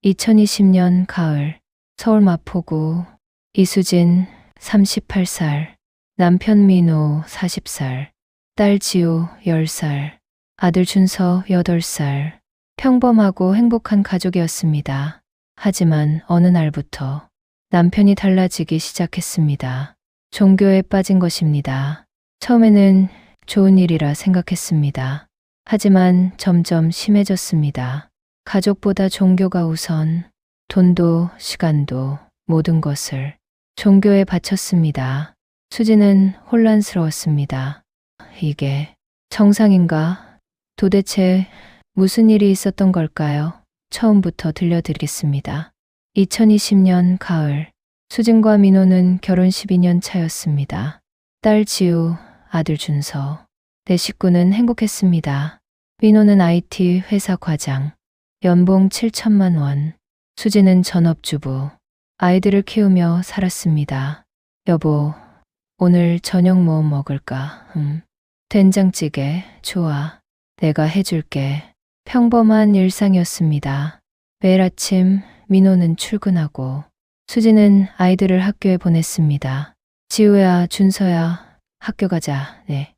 2020년 가을, 서울 마포구, 이수진 38살, 남편 민호 40살, 딸 지우 10살, 아들 준서 8살, 평범하고 행복한 가족이었습니다. 하지만 어느 날부터 남편이 달라지기 시작했습니다. 종교에 빠진 것입니다. 처음에는 좋은 일이라 생각했습니다. 하지만 점점 심해졌습니다. 가족보다 종교가 우선, 돈도 시간도 모든 것을 종교에 바쳤습니다. 수지는 혼란스러웠습니다. 이게 정상인가? 도대체 무슨 일이 있었던 걸까요? 처음부터 들려드리겠습니다. 2020년 가을, 수진과 민호는 결혼 12년 차였습니다. 딸 지우, 아들 준서, 네 식구는 행복했습니다. 민호는 IT 회사 과장, 연봉 7천만 원, 수지는 전업주부, 아이들을 키우며 살았습니다. 여보, 오늘 저녁 뭐 먹을까? 된장찌개, 좋아. 내가 해줄게. 평범한 일상이었습니다. 매일 아침 민호는 출근하고 수지는 아이들을 학교에 보냈습니다. 지우야, 준서야, 학교 가자. 네.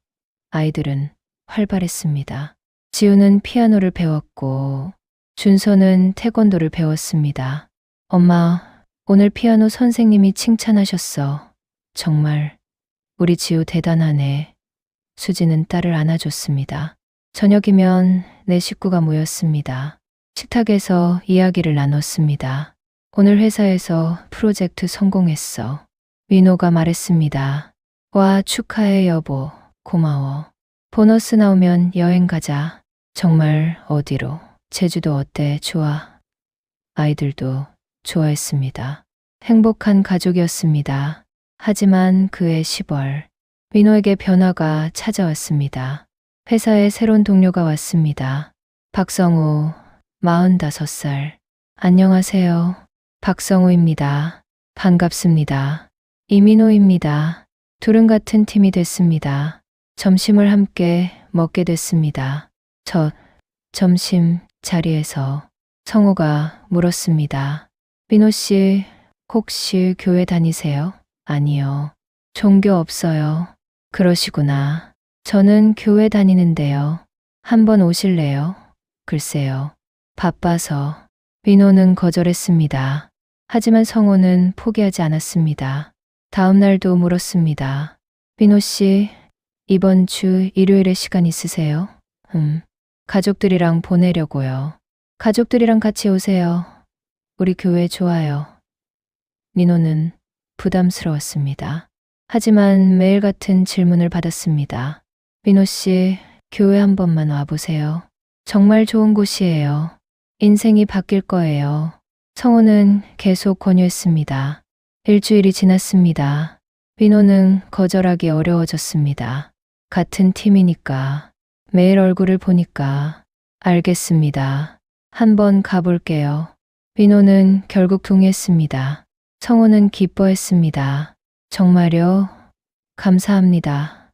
아이들은 활발했습니다. 지우는 피아노를 배웠고 준서는 태권도를 배웠습니다. 엄마, 오늘 피아노 선생님이 칭찬하셨어. 정말 우리 지우 대단하네. 수지는 딸을 안아줬습니다. 저녁이면 네 식구가 모였습니다. 식탁에서 이야기를 나눴습니다. 오늘 회사에서 프로젝트 성공했어. 민호가 말했습니다. 와, 축하해 여보. 고마워. 보너스 나오면 여행 가자. 정말 어디로? 제주도 어때? 좋아. 아이들도 좋아했습니다. 행복한 가족이었습니다. 하지만 그해 10월, 민호에게 변화가 찾아왔습니다. 회사에 새로운 동료가 왔습니다. 박성우, 45살. 안녕하세요. 박성우입니다. 반갑습니다. 이민호입니다. 둘은 같은 팀이 됐습니다. 점심을 함께 먹게 됐습니다. 점심 자리에서 성우가 물었습니다. 민호 씨, 혹시 교회 다니세요? 아니요. 종교 없어요. 그러시구나. 저는 교회 다니는데요. 한번 오실래요? 글쎄요. 바빠서. 민호는 거절했습니다. 하지만 성우는 포기하지 않았습니다. 다음 날도 물었습니다. 민호 씨, 이번 주 일요일에 시간 있으세요? 가족들이랑 보내려고요. 가족들이랑 같이 오세요. 우리 교회 좋아요. 민호는 부담스러웠습니다. 하지만 매일 같은 질문을 받았습니다. 민호 씨, 교회 한 번만 와보세요. 정말 좋은 곳이에요. 인생이 바뀔 거예요. 성우는 계속 권유했습니다. 일주일이 지났습니다. 민호는 거절하기 어려워졌습니다. 같은 팀이니까, 매일 얼굴을 보니까. 알겠습니다. 한번 가볼게요. 민호는 결국 동의했습니다. 성우는 기뻐했습니다. 정말요? 감사합니다.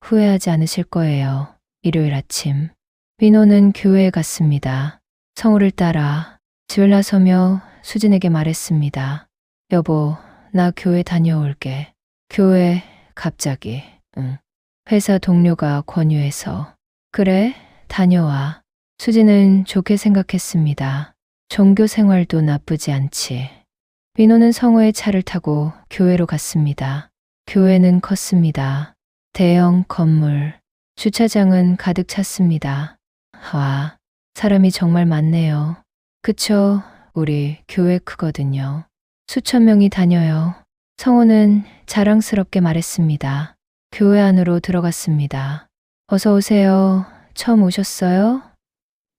후회하지 않으실 거예요. 일요일 아침, 민호는 교회에 갔습니다. 성우를 따라 집을 나서며 수진에게 말했습니다. 여보, 나 교회 다녀올게. 교회, 갑자기. 회사 동료가 권유해서. 그래, 다녀와. 수진은 좋게 생각했습니다. 종교 생활도 나쁘지 않지. 민호는 성우의 차를 타고 교회로 갔습니다. 교회는 컸습니다. 대형 건물, 주차장은 가득 찼습니다. 와, 사람이 정말 많네요. 그쵸, 우리 교회 크거든요. 수천 명이 다녀요. 성우는 자랑스럽게 말했습니다. 교회 안으로 들어갔습니다. 어서 오세요. 처음 오셨어요?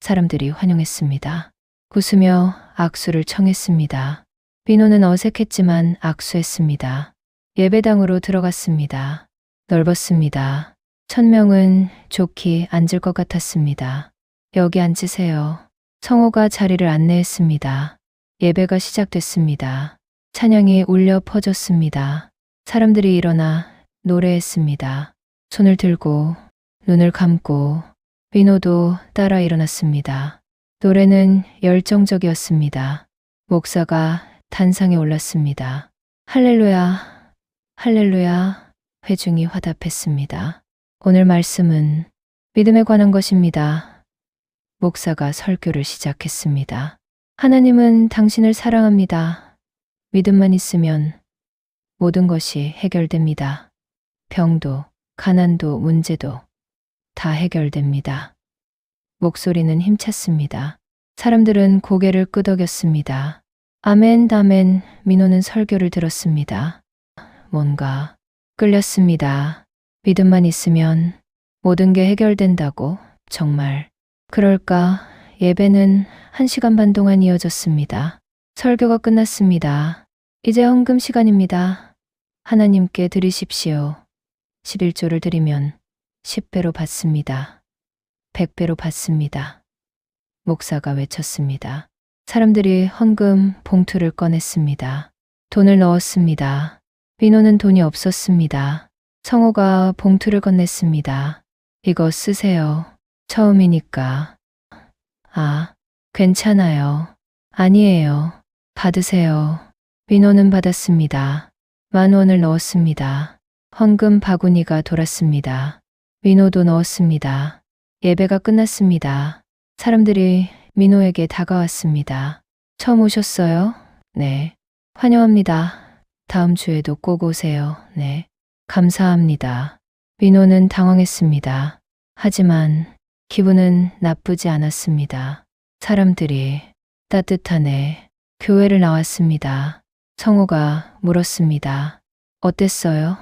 사람들이 환영했습니다. 웃으며 악수를 청했습니다. 민호는 어색했지만 악수했습니다. 예배당으로 들어갔습니다. 넓었습니다. 1000명은 좋게 앉을 것 같았습니다. 여기 앉으세요. 성우가 자리를 안내했습니다. 예배가 시작됐습니다. 찬양이 울려 퍼졌습니다. 사람들이 일어나 노래했습니다. 손을 들고 눈을 감고 민호도 따라 일어났습니다. 노래는 열정적이었습니다. 목사가 단상에 올랐습니다. 할렐루야, 할렐루야, 회중이 화답했습니다. 오늘 말씀은 믿음에 관한 것입니다. 목사가 설교를 시작했습니다. 하나님은 당신을 사랑합니다. 믿음만 있으면 모든 것이 해결됩니다. 병도, 가난도, 문제도 다 해결됩니다. 목소리는 힘찼습니다. 사람들은 고개를 끄덕였습니다. 아멘, 다멘. 민호는 설교를 들었습니다. 뭔가 끌렸습니다. 믿음만 있으면 모든 게 해결된다고? 정말 그럴까? 예배는 1시간 반 동안 이어졌습니다. 설교가 끝났습니다. 이제 헌금 시간입니다. 하나님께 드리십시오. 11조를 드리면 10배로 받습니다. 100배로 받습니다. 목사가 외쳤습니다. 사람들이 헌금 봉투를 꺼냈습니다. 돈을 넣었습니다. 민호는 돈이 없었습니다. 성호가 봉투를 건넸습니다. 이거 쓰세요. 처음이니까. 아, 괜찮아요. 아니에요. 받으세요. 민호는 받았습니다. 10,000원을 넣었습니다. 헌금 바구니가 돌았습니다. 민호도 넣었습니다. 예배가 끝났습니다. 사람들이 민호에게 다가왔습니다. 처음 오셨어요? 네. 환영합니다. 다음 주에도 꼭 오세요. 네. 감사합니다. 민호는 당황했습니다. 하지만 기분은 나쁘지 않았습니다. 사람들이 따뜻하네. 교회를 나왔습니다. 성호가 물었습니다. 어땠어요?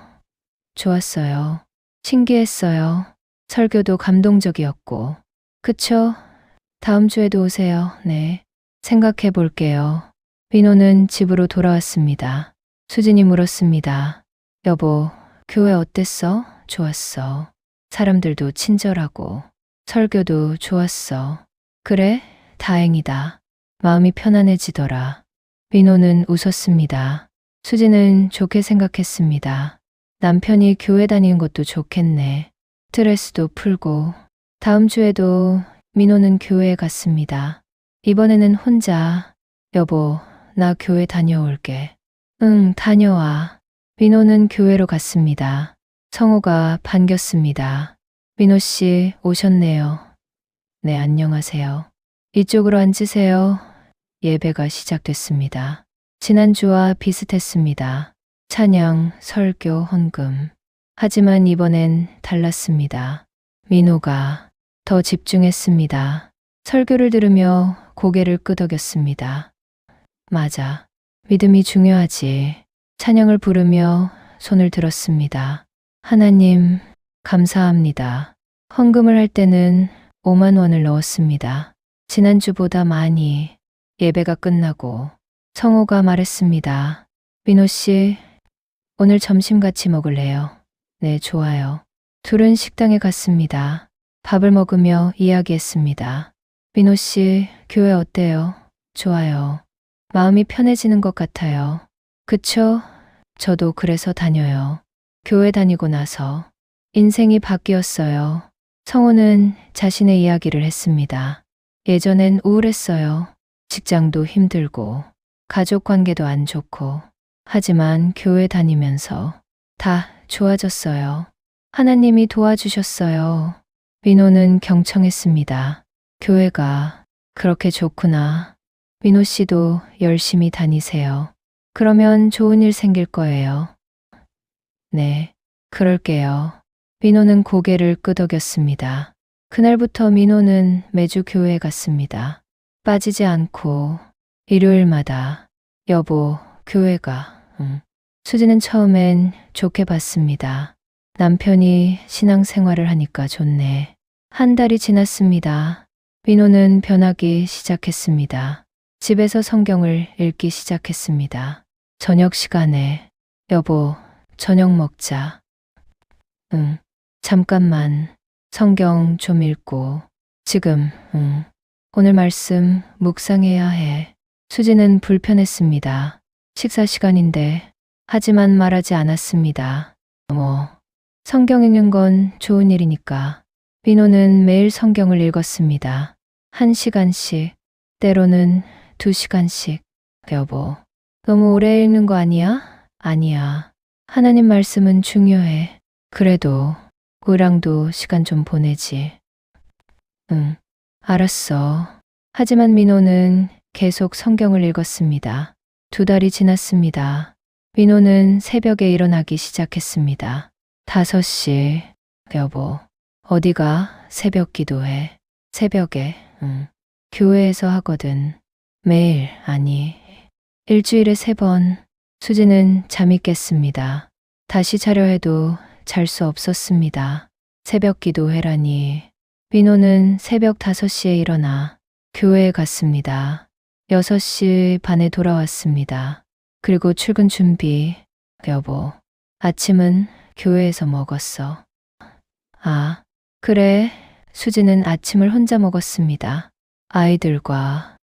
좋았어요. 신기했어요. 설교도 감동적이었고. 그쵸? 다음 주에도 오세요. 네. 생각해 볼게요. 민호는 집으로 돌아왔습니다. 수진이 물었습니다. 여보, 교회 어땠어? 좋았어. 사람들도 친절하고 설교도 좋았어. 그래? 다행이다. 마음이 편안해지더라. 민호는 웃었습니다. 수진은 좋게 생각했습니다. 남편이 교회 다니는 것도 좋겠네. 스트레스도 풀고. 다음 주에도 민호는 교회에 갔습니다. 이번에는 혼자. 여보, 나 교회 다녀올게. 응, 다녀와. 민호는 교회로 갔습니다. 성호가 반겼습니다. 민호 씨 오셨네요. 네, 안녕하세요. 이쪽으로 앉으세요. 예배가 시작됐습니다. 지난주와 비슷했습니다. 찬양, 설교, 헌금. 하지만 이번엔 달랐습니다. 민호가 더 집중했습니다. 설교를 들으며 고개를 끄덕였습니다. 맞아. 믿음이 중요하지. 찬양을 부르며 손을 들었습니다. 하나님, 감사합니다. 헌금을 할 때는 50,000원을 넣었습니다. 지난주보다 많이. 예배가 끝나고 성호가 말했습니다. 민호 씨, 오늘 점심 같이 먹을래요? 네, 좋아요. 둘은 식당에 갔습니다. 밥을 먹으며 이야기했습니다. 민호 씨, 교회 어때요? 좋아요. 마음이 편해지는 것 같아요. 그쵸? 저도 그래서 다녀요. 교회 다니고 나서 인생이 바뀌었어요. 성호는 자신의 이야기를 했습니다. 예전엔 우울했어요. 직장도 힘들고 가족 관계도 안 좋고. 하지만 교회 다니면서 다 좋아졌어요. 하나님이 도와주셨어요. 민호는 경청했습니다. 교회가 그렇게 좋구나. 민호 씨도 열심히 다니세요. 그러면 좋은 일 생길 거예요. 네, 그럴게요. 민호는 고개를 끄덕였습니다. 그날부터 민호는 매주 교회에 갔습니다. 빠지지 않고 일요일마다 여보, 교회가. 수지는 처음엔 좋게 봤습니다. 남편이 신앙생활을 하니까 좋네. 한 달이 지났습니다. 민호는 변하기 시작했습니다. 집에서 성경을 읽기 시작했습니다. 저녁 시간에 여보, 저녁 먹자. 응, 잠깐만. 성경 좀 읽고. 지금, 오늘 말씀 묵상해야 해. 수지는 불편했습니다. 식사 시간인데. 하지만 말하지 않았습니다. 성경 읽는 건 좋은 일이니까. 민호는 매일 성경을 읽었습니다. 1시간씩, 때로는 2시간씩. 여보, 너무 오래 읽는 거 아니야? 아니야. 하나님 말씀은 중요해. 그래도 우리랑도 시간 좀 보내지. 응, 알았어. 하지만 민호는 계속 성경을 읽었습니다. 2달이 지났습니다. 민호는 새벽에 일어나기 시작했습니다. 5시. 여보, 어디가? 새벽 기도해. 새벽에, 응. 교회에서 하거든. 매일, 아니, 일주일에 3번. 수지는 잠이 깼습니다. 다시 자려 해도 잘 수 없었습니다. 새벽 기도회라니. 민호는 새벽 5시에 일어나 교회에 갔습니다. 6시 반에 돌아왔습니다. 그리고 출근 준비. 여보, 아침은 교회에서 먹었어. 아, 그래. 수지는 아침을 혼자 먹었습니다. 아이들과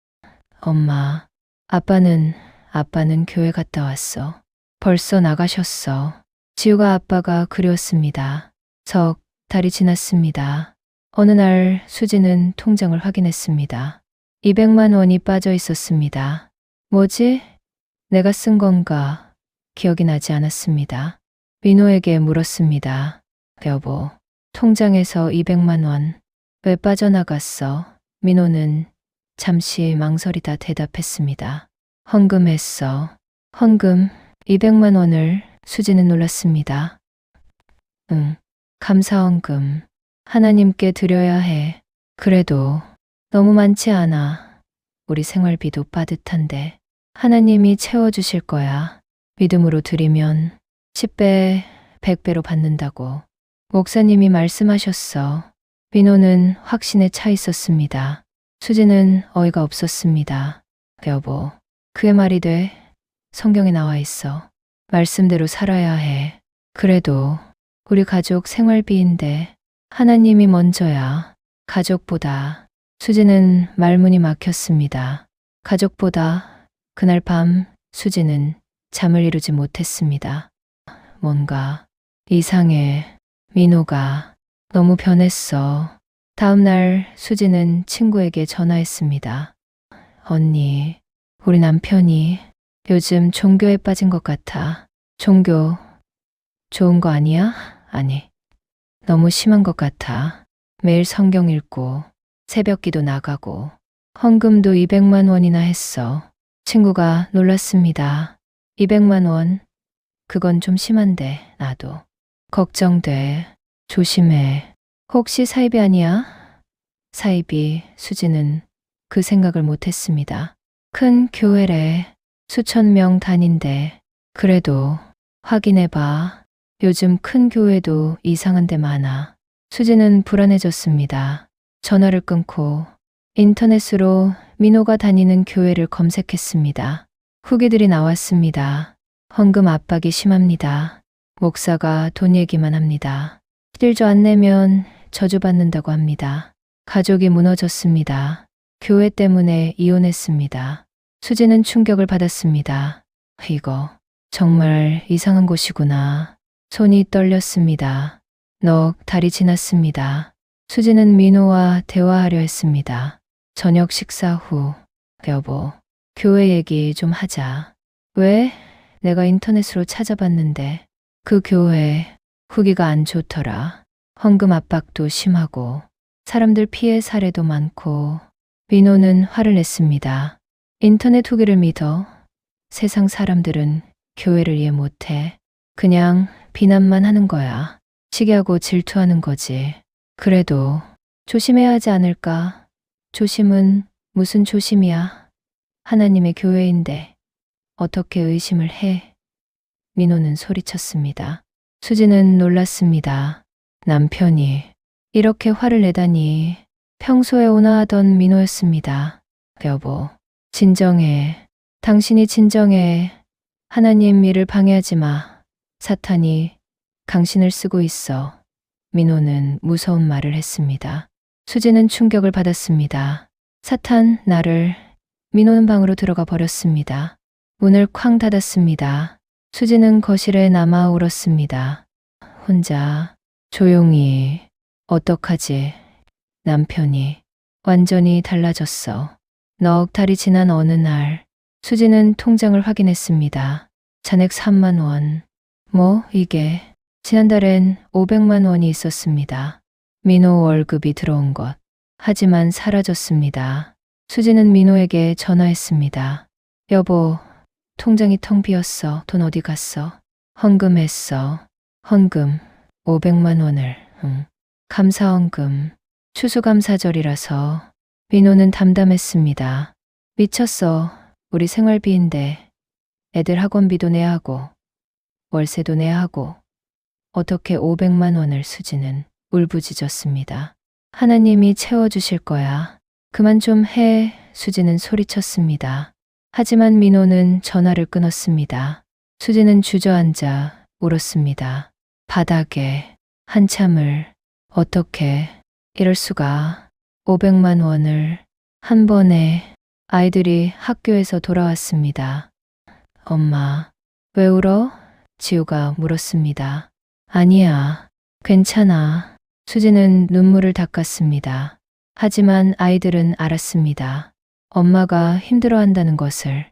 아빠는 교회 갔다 왔어. 벌써 나가셨어. 지우가 아빠가 그리웠습니다. 석 달이 지났습니다. 어느 날 수지는 통장을 확인했습니다. 200만 원이 빠져 있었습니다. 뭐지? 내가 쓴 건가? 기억이 나지 않았습니다. 민호에게 물었습니다. 여보, 통장에서 200만 원 왜 빠져나갔어? 민호는 잠시 망설이다 대답했습니다. 헌금했어. 헌금 200만 원을. 수지는 놀랐습니다. 응, 감사헌금. 하나님께 드려야 해. 그래도 너무 많지 않아. 우리 생활비도 빠듯한데. 하나님이 채워주실 거야. 믿음으로 드리면 10배, 100배로 받는다고. 목사님이 말씀하셨어. 민호는 확신에 차 있었습니다. 수지는 어이가 없었습니다. 여보, 그의 말이 돼? 성경에 나와 있어. 말씀대로 살아야 해. 그래도 우리 가족 생활비인데 하나님이 먼저야. 가족보다. 수지는 말문이 막혔습니다. 가족보다. 그날 밤 수지는 잠을 이루지 못했습니다. 뭔가 이상해. 민호가 너무 변했어. 다음 날 수지는 친구에게 전화했습니다. 언니, 우리 남편이 요즘 종교에 빠진 것 같아. 종교 좋은 거 아니야? 아니, 너무 심한 것 같아. 매일 성경 읽고 새벽 기도 나가고 헌금도 200만 원이나 했어. 친구가 놀랐습니다. 200만 원? 그건 좀 심한데 나도. 걱정돼. 조심해. 혹시 사이비 아니야? 사이비. 수지는 그 생각을 못했습니다. 큰 교회래. 수천 명 다닌대. 그래도 확인해봐. 요즘 큰 교회도 이상한 데 많아. 수지는 불안해졌습니다. 전화를 끊고 인터넷으로 민호가 다니는 교회를 검색했습니다. 후기들이 나왔습니다. 헌금 압박이 심합니다. 목사가 돈 얘기만 합니다. 1조 안 내면 저주받는다고 합니다. 가족이 무너졌습니다. 교회 때문에 이혼했습니다. 수지는 충격을 받았습니다. 이거 정말 이상한 곳이구나. 손이 떨렸습니다. 넉 달이 지났습니다. 수지는 민호와 대화하려 했습니다. 저녁 식사 후, 여보, 교회 얘기 좀 하자. 왜? 내가 인터넷으로 찾아봤는데 그 교회 후기가 안 좋더라. 헌금 압박도 심하고 사람들 피해 사례도 많고. 민호는 화를 냈습니다. 인터넷 후기를 믿어? 세상 사람들은 교회를 이해 못해. 그냥 비난만 하는 거야. 시기하고 질투하는 거지. 그래도 조심해야 하지 않을까? 조심은 무슨 조심이야? 하나님의 교회인데 어떻게 의심을 해? 민호는 소리쳤습니다. 수지는 놀랐습니다. 남편이 이렇게 화를 내다니. 평소에 온화하던 민호였습니다. 여보, 진정해. 당신이 진정해. 하나님 일을 방해하지 마. 사탄이 당신을 쓰고 있어. 민호는 무서운 말을 했습니다. 수지는 충격을 받았습니다. 사탄, 나를. 민호는 방으로 들어가 버렸습니다. 문을 쾅 닫았습니다. 수지는 거실에 남아 울었습니다. 혼자 조용히. 어떡하지? 남편이 완전히 달라졌어. 넉 달이 지난 어느 날 수지는 통장을 확인했습니다. 잔액 3만 원. 이게 지난달엔 500만 원이 있었습니다. 민호 월급이 들어온 것. 하지만 사라졌습니다. 수지는 민호에게 전화했습니다. 여보, 통장이 텅 비었어. 돈 어디 갔어? 헌금했어. 헌금 500만 원을. 감사헌금. 추수감사절이라서. 민호는 담담했습니다. 미쳤어. 우리 생활비인데 애들 학원비도 내야 하고 월세도 내야 하고 어떻게 500만 원을. 수지는 울부짖었습니다. 하나님이 채워주실 거야. 그만 좀 해. 수지는 소리쳤습니다. 하지만 민호는 전화를 끊었습니다. 수지는 주저앉아 울었습니다. 바닥에 한참을. 어떻게 이럴 수가. 500만 원을 한 번에. 아이들이 학교에서 돌아왔습니다. 엄마, 왜 울어? 지우가 물었습니다. 아니야, 괜찮아. 수지는 눈물을 닦았습니다. 하지만 아이들은 알았습니다. 엄마가 힘들어한다는 것을.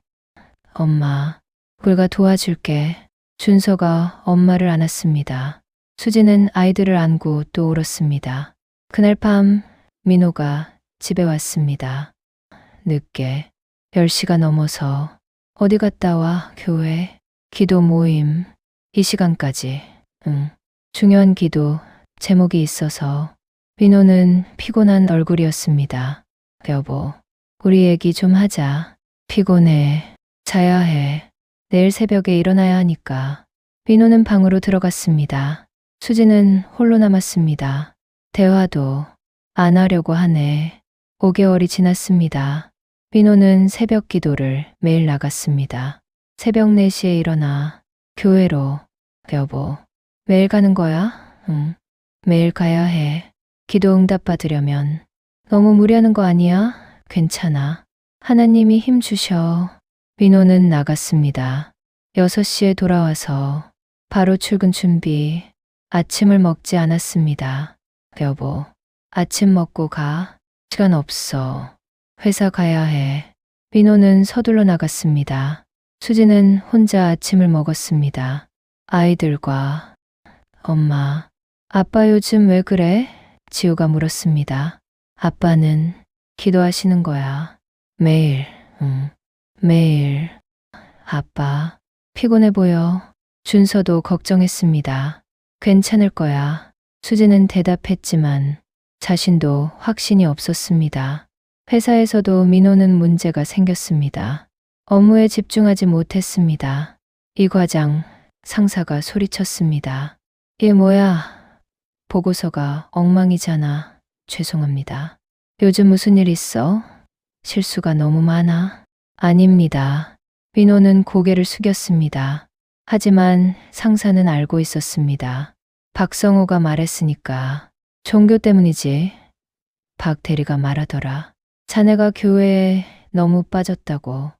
엄마, 우리가 도와줄게. 준서가 엄마를 안았습니다. 수지는 아이들을 안고 또 울었습니다. 그날 밤 민호가 집에 왔습니다. 늦게 10시가 넘어서. 어디 갔다 와? 교회, 기도 모임. 이 시간까지. 중요한 기도 제목이 있어서. 민호는 피곤한 얼굴이었습니다. 여보, 우리 얘기 좀 하자. 피곤해. 자야 해. 내일 새벽에 일어나야 하니까. 민호는 방으로 들어갔습니다. 수지는 홀로 남았습니다. 대화도 안 하려고 하네. 5개월이 지났습니다. 민호는 새벽 기도를 매일 나갔습니다. 새벽 4시에 일어나 교회로. 여보, 매일 가는 거야? 응. 매일 가야 해. 기도 응답 받으려면. 너무 무리하는 거 아니야? 괜찮아. 하나님이 힘 주셔. 민호는 나갔습니다. 6시에 돌아와서 바로 출근 준비. 아침을 먹지 않았습니다. 여보, 아침 먹고 가. 시간 없어. 회사 가야 해. 민호는 서둘러 나갔습니다. 수지는 혼자 아침을 먹었습니다. 아이들과. 엄마, 아빠 요즘 왜 그래? 지우가 물었습니다. 아빠는 기도하시는 거야. 매일. 매일. 아빠, 피곤해 보여. 준서도 걱정했습니다. 괜찮을 거야. 수지는 대답했지만 자신도 확신이 없었습니다. 회사에서도 민호는 문제가 생겼습니다. 업무에 집중하지 못했습니다. 이 과장, 상사가 소리쳤습니다. 얘 뭐야? 보고서가 엉망이잖아. 죄송합니다. 요즘 무슨 일 있어? 실수가 너무 많아. 아닙니다. 민호는 고개를 숙였습니다. 하지만 상사는 알고 있었습니다. 박성호가 말했으니까. 종교 때문이지. 박 대리가 말하더라. 자네가 교회에 너무 빠졌다고.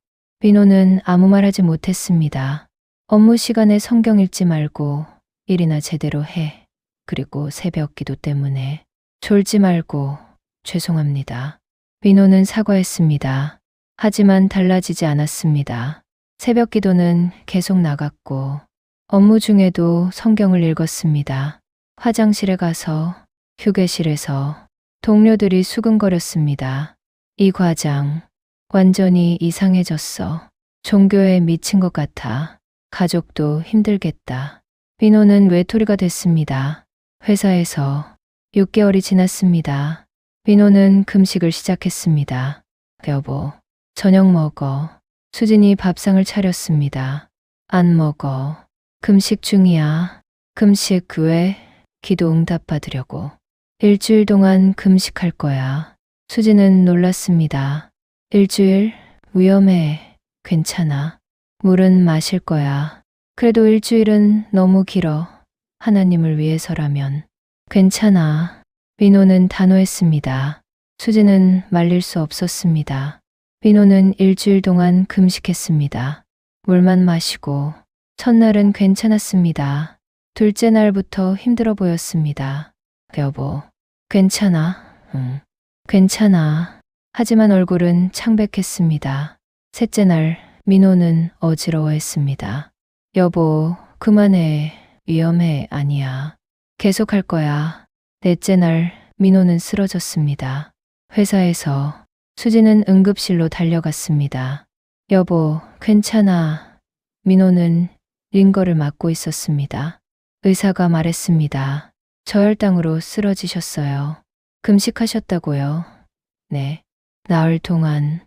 민호는 아무 말 하지 못했습니다. 업무 시간에 성경 읽지 말고 일이나 제대로 해. 그리고 새벽 기도 때문에 졸지 말고. 죄송합니다. 민호는 사과했습니다. 하지만 달라지지 않았습니다. 새벽 기도는 계속 나갔고 업무 중에도 성경을 읽었습니다. 화장실에 가서, 휴게실에서 동료들이 수근거렸습니다. 이 과장, 완전히 이상해졌어. 종교에 미친 것 같아. 가족도 힘들겠다. 민호는 외톨이가 됐습니다. 회사에서 6개월이 지났습니다. 민호는 금식을 시작했습니다. 여보, 저녁 먹어. 수진이 밥상을 차렸습니다. 안 먹어. 금식 중이야. 금식 왜? 기도 응답 받으려고. 일주일 동안 금식할 거야. 수지는 놀랐습니다. 일주일? 위험해. 괜찮아. 물은 마실 거야. 그래도 일주일은 너무 길어. 하나님을 위해서라면. 괜찮아. 민호는 단호했습니다. 수지는 말릴 수 없었습니다. 민호는 일주일 동안 금식했습니다. 물만 마시고. 첫날은 괜찮았습니다. 둘째 날부터 힘들어 보였습니다. 여보, 괜찮아? 응, 괜찮아. 하지만 얼굴은 창백했습니다. 셋째 날, 민호는 어지러워했습니다. 여보, 그만해. 위험해. 아니야. 계속할 거야. 넷째 날 민호는 쓰러졌습니다. 회사에서 수지는 응급실로 달려갔습니다. 여보, 괜찮아. 민호는 링거를 맞고 있었습니다. 의사가 말했습니다. 저혈당으로 쓰러지셨어요. 금식하셨다고요? 네. 나흘 동안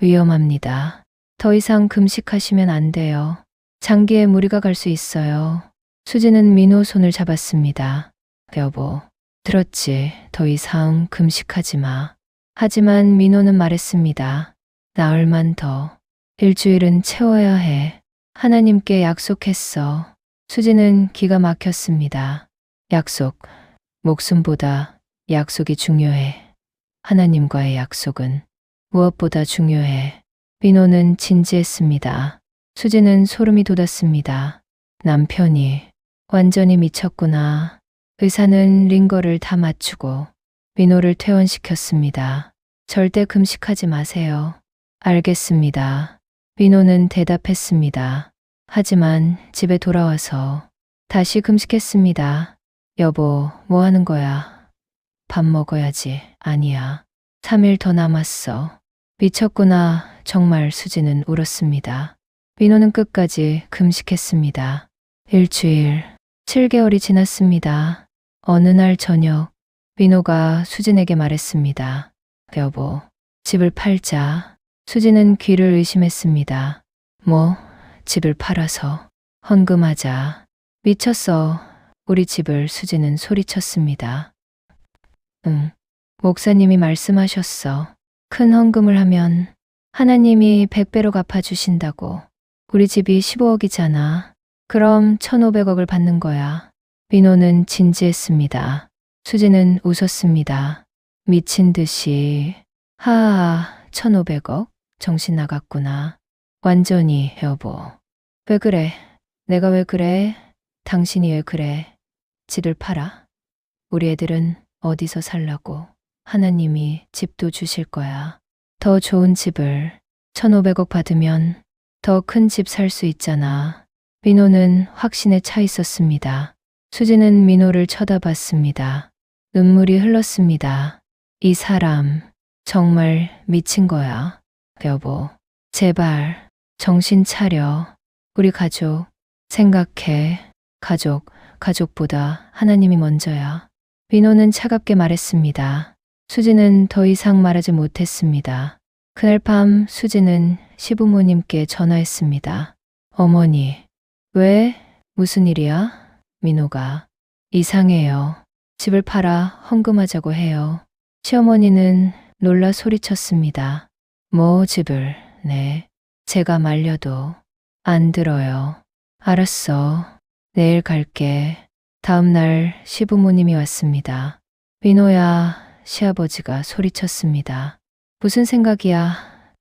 위험합니다. 더 이상 금식하시면 안 돼요. 장기에 무리가 갈 수 있어요. 수지는 민호 손을 잡았습니다. 여보, 들었지. 더 이상 금식하지 마. 하지만 민호는 말했습니다. 나흘만 더. 일주일은 채워야 해. 하나님께 약속했어. 수지는 기가 막혔습니다. 약속. 목숨보다 약속이 중요해. 하나님과의 약속은 무엇보다 중요해. 민호는 진지했습니다. 수지는 소름이 돋았습니다. 남편이 완전히 미쳤구나. 의사는 링거를 다 맞추고 민호를 퇴원시켰습니다. 절대 금식하지 마세요. 알겠습니다. 민호는 대답했습니다. 하지만 집에 돌아와서 다시 금식했습니다. 여보, 뭐 하는 거야? 밥 먹어야지. 아니야. 3일 더 남았어. 미쳤구나. 정말 수지는 울었습니다. 민호는 끝까지 금식했습니다. 일주일, 7개월이 지났습니다. 어느 날 저녁, 민호가 수진에게 말했습니다. 여보, 집을 팔자. 수지는 귀를 의심했습니다. 뭐, 집을 팔아서 헌금하자. 미쳤어. 우리 집을. 수지는 소리쳤습니다. 응, 목사님이 말씀하셨어. 큰 헌금을 하면 하나님이 100배로 갚아주신다고. 우리 집이 15억이잖아. 그럼 1,500억을 받는 거야. 민호는 진지했습니다. 수지는 웃었습니다. 미친 듯이. 하하, 1,500억? 정신 나갔구나. 완전히. 여보. 왜 그래? 내가 왜 그래? 당신이 왜 그래? 집을 팔아. 우리 애들은 어디서 살라고. 하나님이 집도 주실 거야. 더 좋은 집을. 1,500억 받으면 더 큰 집 살 수 있잖아. 민호는 확신에 차 있었습니다. 수지는 민호를 쳐다봤습니다. 눈물이 흘렀습니다. 이 사람 정말 미친 거야. 여보, 제발 정신 차려. 우리 가족 생각해. 가족보다 하나님이 먼저야. 민호는 차갑게 말했습니다. 수지는 더 이상 말하지 못했습니다. 그날 밤 수지는 시부모님께 전화했습니다. 어머니, 왜? 무슨 일이야? 민호가. 이상해요. 집을 팔아 헌금하자고 해요. 시어머니는 놀라 소리쳤습니다. 뭐 집을. 네. 제가 말려도 안 들어요. 알았어. 내일 갈게. 다음 날 시부모님이 왔습니다. 민호야, 시아버지가 소리쳤습니다. 무슨 생각이야?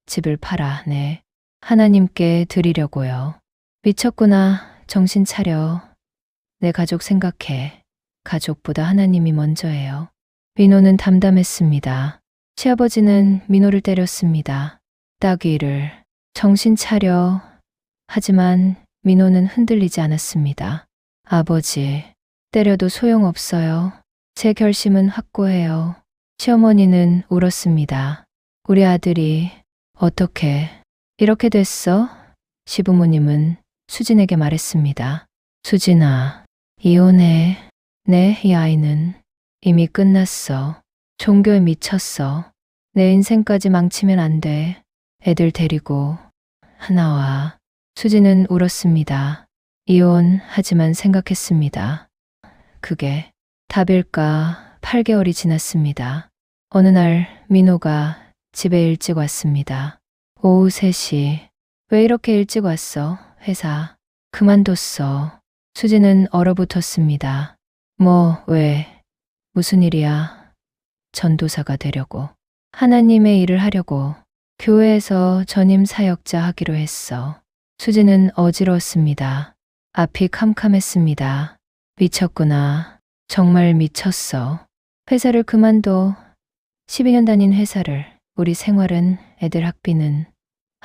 집을 팔아. 네. 하나님께 드리려고요. 미쳤구나. 정신 차려. 내 가족 생각해. 가족보다 하나님이 먼저예요. 민호는 담담했습니다. 시아버지는 민호를 때렸습니다. 따귀를. 정신 차려. 하지만 민호는 흔들리지 않았습니다. 아버지, 때려도 소용없어요. 제 결심은 확고해요. 시어머니는 울었습니다. 우리 아들이 어떻게 이렇게 됐어? 시부모님은 수진에게 말했습니다. 수진아, 이혼해. 네, 이 아이는 이미 끝났어. 종교에 미쳤어. 내 인생까지 망치면 안 돼. 애들 데리고 나와. 수지는 울었습니다. 이혼하지만 생각했습니다. 그게 답일까? 8개월이 지났습니다. 어느 날 민호가 집에 일찍 왔습니다. 오후 3시. 왜 이렇게 일찍 왔어? 회사 그만뒀어. 수지는 얼어붙었습니다. 뭐, 왜? 무슨 일이야? 전도사가 되려고. 하나님의 일을 하려고. 교회에서 전임 사역자 하기로 했어. 수지는 어지러웠습니다. 앞이 캄캄했습니다. 미쳤구나. 정말 미쳤어. 회사를 그만둬. 12년 다닌 회사를. 우리 생활은, 애들 학비는.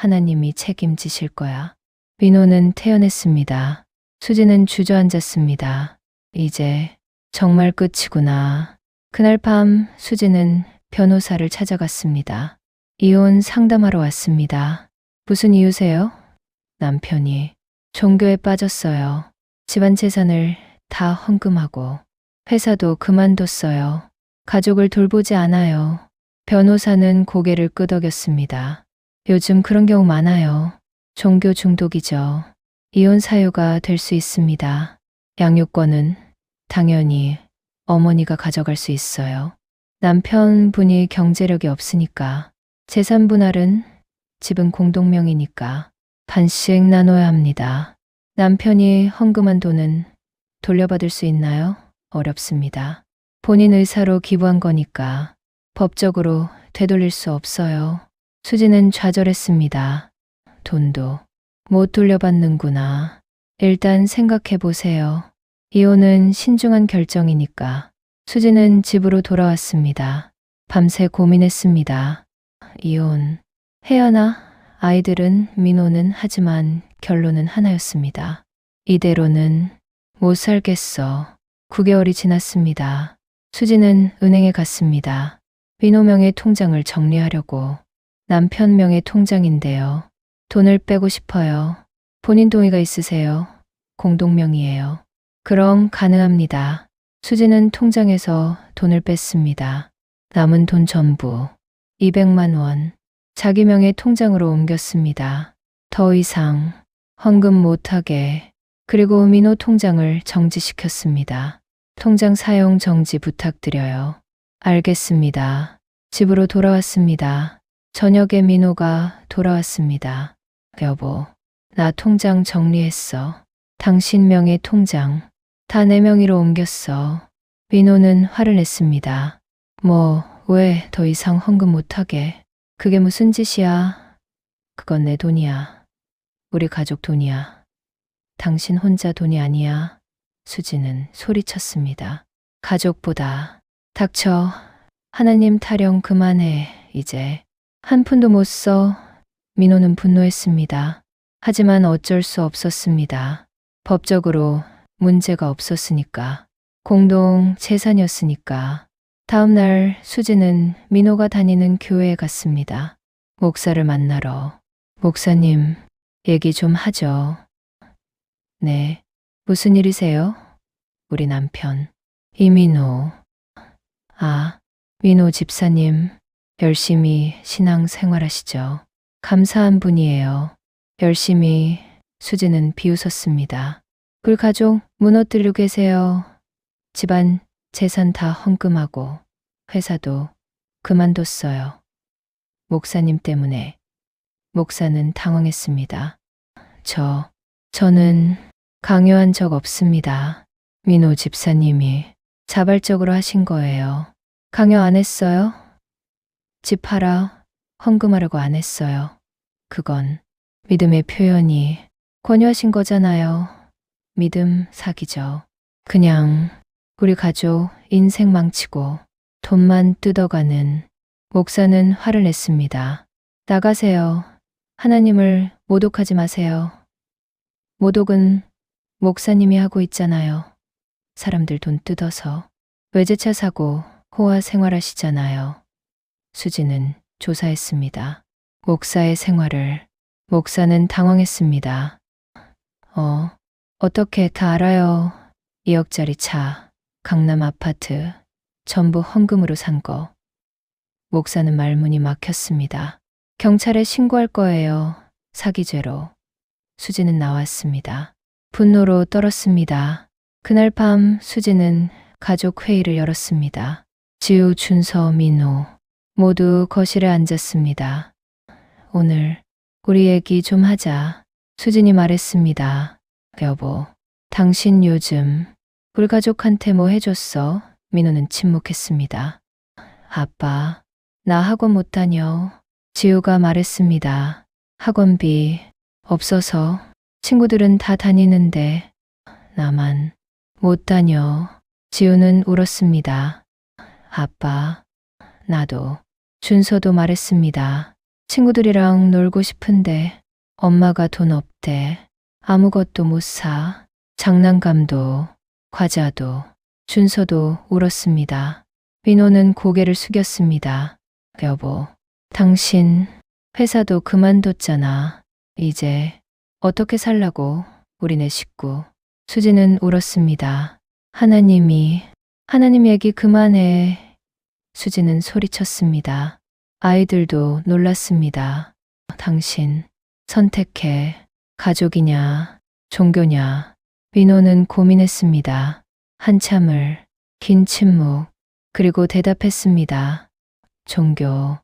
하나님이 책임지실 거야. 민호는 태연했습니다. 수지는 주저앉았습니다. 이제 정말 끝이구나. 그날 밤 수지는 변호사를 찾아갔습니다. 이혼 상담하러 왔습니다. 무슨 이유세요? 남편이 종교에 빠졌어요. 집안 재산을 다 헌금하고 회사도 그만뒀어요. 가족을 돌보지 않아요. 변호사는 고개를 끄덕였습니다. 요즘 그런 경우 많아요. 종교 중독이죠. 이혼 사유가 될 수 있습니다. 양육권은 당연히 어머니가 가져갈 수 있어요. 남편분이 경제력이 없으니까. 재산 분할은 집은 공동명의니까 반씩 나눠야 합니다. 남편이 헌금한 돈은 돌려받을 수 있나요? 어렵습니다. 본인 의사로 기부한 거니까 법적으로 되돌릴 수 없어요. 수지는 좌절했습니다. 돈도 못 돌려받는구나. 일단 생각해 보세요. 이혼은 신중한 결정이니까. 수지는 집으로 돌아왔습니다. 밤새 고민했습니다. 이혼 해야 하나? 아이들은 민호는 하지만 결론은 하나였습니다. 이대로는 못 살겠어. 9개월이 지났습니다. 수지는 은행에 갔습니다. 민호 명의 통장을 정리하려고. 남편 명의 통장인데요. 돈을 빼고 싶어요. 본인 동의가 있으세요? 공동명의예요. 그럼 가능합니다. 수지는 통장에서 돈을 뺐습니다. 남은 돈 전부 200만 원. 자기 명의 통장으로 옮겼습니다. 더 이상 헌금 못하게. 그리고 민호 통장을 정지시켰습니다. 통장 사용 정지 부탁드려요. 알겠습니다. 집으로 돌아왔습니다. 저녁에 민호가 돌아왔습니다. 여보, 나 통장 정리했어. 당신 명의 통장 다 내 명의로 옮겼어. 민호는 화를 냈습니다. 왜 더 이상 헌금 못하게. 그게 무슨 짓이야. 그건 내 돈이야. 우리 가족 돈이야. 당신 혼자 돈이 아니야. 수지는 소리쳤습니다. 가족보다. 닥쳐. 하나님 타령 그만해. 이제 한 푼도 못 써. 민호는 분노했습니다. 하지만 어쩔 수 없었습니다. 법적으로 문제가 없었으니까. 공동 재산이었으니까. 다음 날 수지는 민호가 다니는 교회에 갔습니다. 목사를 만나러. 목사님, 얘기 좀 하죠. 네. 무슨 일이세요? 우리 남편. 이민호. 민호 집사님. 열심히 신앙 생활하시죠. 감사한 분이에요. 열심히. 수지는 비웃었습니다. 그 가족 무너뜨리고 계세요. 집안 재산 다 헌금하고 회사도 그만뒀어요. 목사님 때문에. 목사는 당황했습니다. 저는 강요한 적 없습니다. 민호 집사님이 자발적으로 하신 거예요. 강요 안 했어요? 집 팔아 헌금하라고 안 했어요. 그건 믿음의 표현이 권유하신 거잖아요. 믿음 사기죠. 그냥 우리 가족 인생 망치고 돈만 뜯어가는. 목사는 화를 냈습니다. 나가세요. 하나님을 모독하지 마세요. 모독은 목사님이 하고 있잖아요. 사람들 돈 뜯어서 외제차 사고 호화 생활하시잖아요. 수지는 조사했습니다. 목사의 생활을. 목사는 당황했습니다. 어떻게 다 알아요. 2억짜리 차, 강남 아파트, 전부 헌금으로 산 거. 목사는 말문이 막혔습니다. 경찰에 신고할 거예요. 사기죄로. 수지는 나왔습니다. 분노로 떨었습니다. 그날 밤 수지는 가족 회의를 열었습니다. 지우, 준서, 민호 모두 거실에 앉았습니다. 오늘 우리 얘기 좀 하자. 수진이 말했습니다. 여보, 당신 요즘 우리 가족한테 뭐 해줬어? 민호는 침묵했습니다. 아빠, 나 학원 못 다녀. 지우가 말했습니다. 학원비 없어서. 친구들은 다 다니는데 나만 못 다녀. 지우는 울었습니다. 아빠, 나도. 준서도 말했습니다. 친구들이랑 놀고 싶은데 엄마가 돈 없대. 아무것도 못 사. 장난감도, 과자도, 준서도 울었습니다. 민호는 고개를 숙였습니다. 여보, 당신 회사도 그만뒀잖아. 이제 어떻게 살라고, 우리네 식구. 수지는 울었습니다. 하나님 얘기 그만해. 수지는 소리쳤습니다. 아이들도 놀랐습니다. 당신 선택해. 가족이냐, 종교냐. 민호는 고민했습니다. 한참을, 긴 침묵, 그리고 대답했습니다. 종교.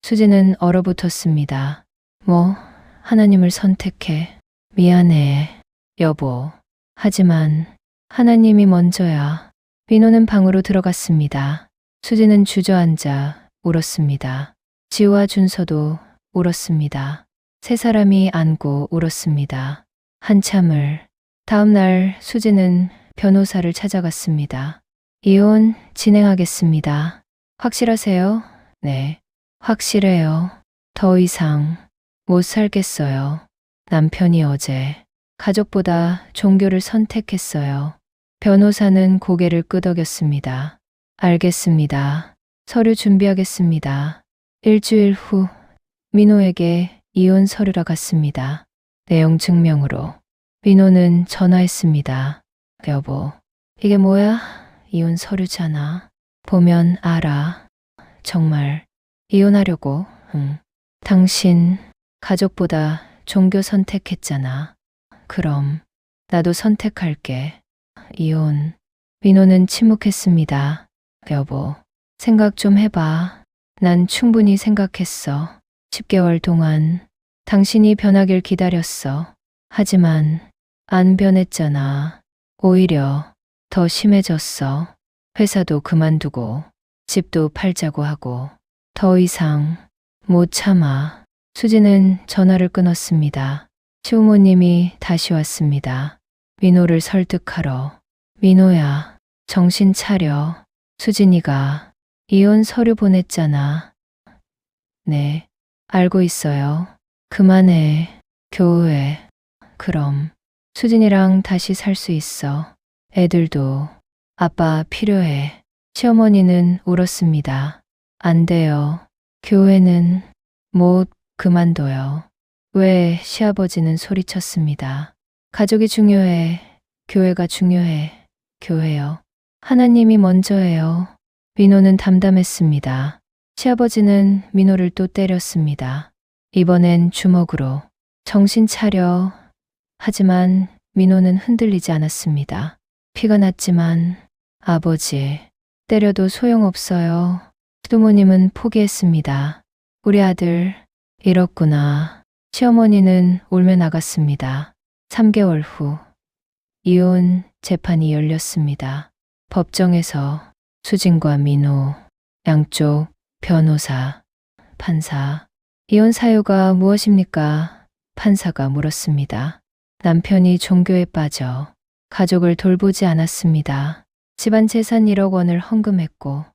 수지는 얼어붙었습니다. 뭐, 하나님을 선택해. 미안해, 여보. 하지만 하나님이 먼저야. 민호는 방으로 들어갔습니다. 수지는 주저앉아 울었습니다. 지우와 준서도 울었습니다. 세 사람이 안고 울었습니다. 한참을. 다음 날 수지는 변호사를 찾아갔습니다. 이혼 진행하겠습니다. 확실하세요? 네, 확실해요. 더 이상 못 살겠어요. 남편이 어제 가족보다 종교를 선택했어요. 변호사는 고개를 끄덕였습니다. 알겠습니다. 서류 준비하겠습니다. 일주일 후 민호에게 이혼 서류가 갔습니다. 내용 증명으로. 민호는 전화했습니다. 여보, 이게 뭐야? 이혼 서류잖아. 보면 알아. 정말 이혼하려고? 응. 당신 가족보다 종교 선택했잖아. 그럼 나도 선택할게. 이혼. 민호는 침묵했습니다. 여보, 생각 좀 해봐. 난 충분히 생각했어. 10개월 동안 당신이 변하길 기다렸어. 하지만 안 변했잖아. 오히려 더 심해졌어. 회사도 그만두고 집도 팔자고 하고 더 이상 못 참아. 수지는 전화를 끊었습니다. 시부모님이 다시 왔습니다. 민호를 설득하러. 민호야, 정신 차려. 수진이가 이혼 서류 보냈잖아. 네, 알고 있어요. 그만해. 교회. 그럼 수진이랑 다시 살 수 있어. 애들도 아빠 필요해. 시어머니는 울었습니다. 안 돼요. 교회는 못 그만둬요. 왜? 시아버지는 소리쳤습니다. 가족이 중요해. 교회가 중요해. 교회요. 하나님이 먼저예요. 민호는 담담했습니다. 시아버지는 민호를 또 때렸습니다. 이번엔 주먹으로. 정신 차려. 하지만 민호는 흔들리지 않았습니다. 피가 났지만 아버지, 때려도 소용없어요. 시부모님은 포기했습니다. 우리 아들 잃었구나. 시어머니는 울며 나갔습니다. 3개월 후 이혼 재판이 열렸습니다. 법정에서 수진과 민호, 양쪽 변호사, 판사. 이혼 사유가 무엇입니까? 판사가 물었습니다. 남편이 종교에 빠져 가족을 돌보지 않았습니다. 집안 재산 1억 원을 헌금했고